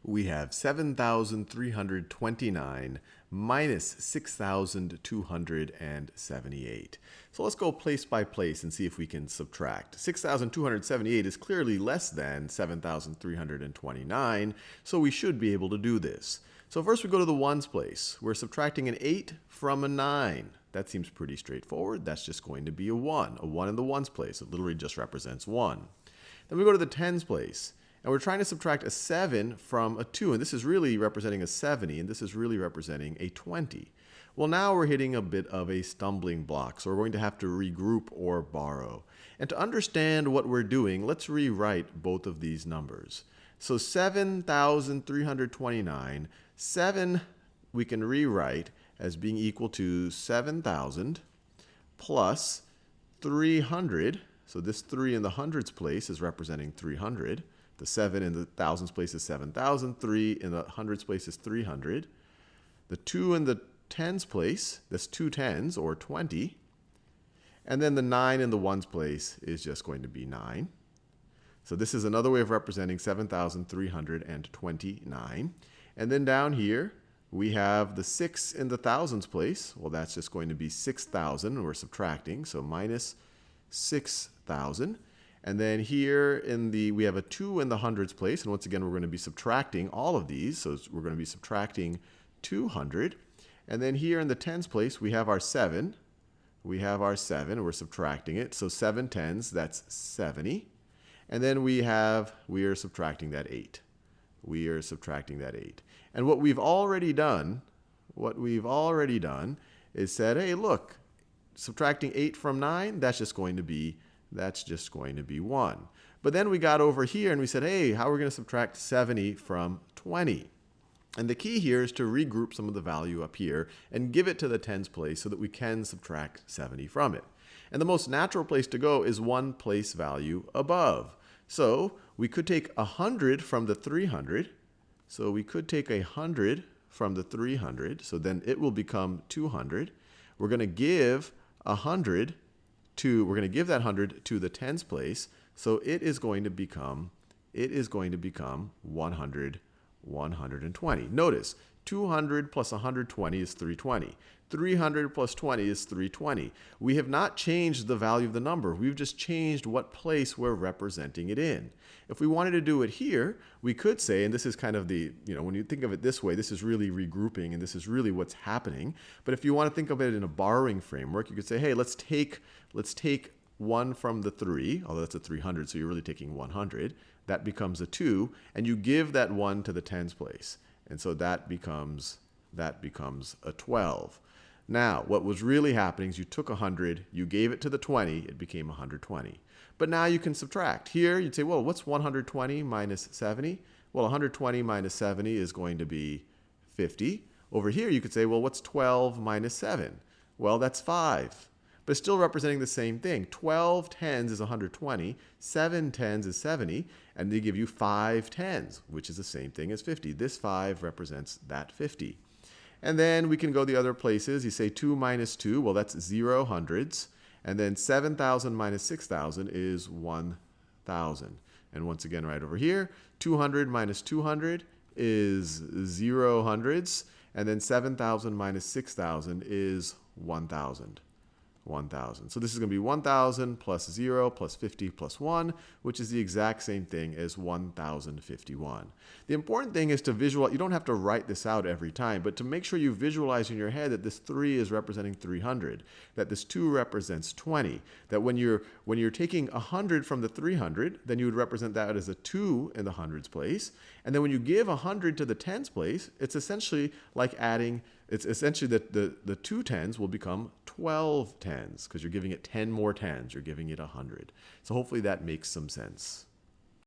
we have 7,329 minus 6,278. So let's go place by place and see if we can subtract. 6,278 is clearly less than 7,329, so we should be able to do this. So first we go to the ones place. We're subtracting an 8 from a 9. That seems pretty straightforward. That's just going to be a 1. A 1 in the ones place. It literally just represents 1. Then we go to the tens place. And we're trying to subtract a 7 from a 2. And this is really representing a 70, and this is really representing a 20. Well, now we're hitting a bit of a stumbling block, so we're going to have to regroup or borrow. And to understand what we're doing, let's rewrite both of these numbers. So 7,329, 7 we can rewrite as being equal to 7,000 plus 300. So this 3 in the hundreds place is representing 300. The 7 in the thousands place is 7,000. 3 in the hundreds place is 300. The 2 in the tens place, that's 2 tens, or 20. And then the 9 in the ones place is just going to be 9. So this is another way of representing 7,329. And then down here, we have the 6 in the thousands place. Well, that's just going to be 6,000. We're subtracting, so minus 6,000. And then here we have a 2 in the hundreds place. And once again, we're going to be subtracting all of these. So we're going to be subtracting 200. And then here in the tens place, we have our 7. We have our 7, and we're subtracting it. So 7 tens, that's 70. And then we are subtracting that 8. We are subtracting that 8. And what we've already done is said, hey, look, subtracting 8 from 9, that's just going to be 1. But then we got over here and we said, hey, how are we going to subtract 70 from 20? And the key here is to regroup some of the value up here and give it to the tens place so that we can subtract 70 from it. And the most natural place to go is one place value above. So we could take 100 from the 300. So we could take 100 from the 300. So then it will become 200. We're going to give 100 we're going to give that 100 to the tens place, so it is going to become 120. Notice 200 plus 120 is 320. 300 plus 20 is 320. We have not changed the value of the number. We've just changed what place we're representing it in. If we wanted to do it here, we could say, and this is kind of when you think of it this way, this is really regrouping, and this is really what's happening. But if you want to think of it in a borrowing framework, you could say, hey, let's take 1 from the 3, although that's a 300, so you're really taking 100. That becomes a 2, and you give that 1 to the tens place. And so that becomes a 12. Now, what was really happening is you took 100, you gave it to the 20, it became 120. But now you can subtract. Here, you'd say, well, what's 120 minus 70? Well, 120 minus 70 is going to be 50. Over here, you could say, well, what's 12 minus 7? Well, that's 5. But it's still representing the same thing. 12 tens is 120, 7 tens is 70, and they give you 5 tens, which is the same thing as 50. This 5 represents that 50. And then we can go the other places. You say 2 minus 2, well, that's 0 hundreds. And then 7,000 minus 6,000 is 1,000. And once again, right over here, 200 minus 200 is 0 hundreds. And then 7,000 minus 6,000 is 1,000. 1,000. So this is going to be 1,000 plus 0 plus 50 plus 1, which is the exact same thing as 1,051. The important thing is to visualize. You don't have to write this out every time, but to make sure you visualize in your head that this 3 is representing 300, that this 2 represents 20, that when you're taking 100 from the 300, then you would represent that as a 2 in the hundreds place. And then when you give 100 to the tens place, it's essentially like adding. It's essentially that the 2 tens will become 12 tens because you're giving it 10 more tens. You're giving it 100. So hopefully that makes some sense.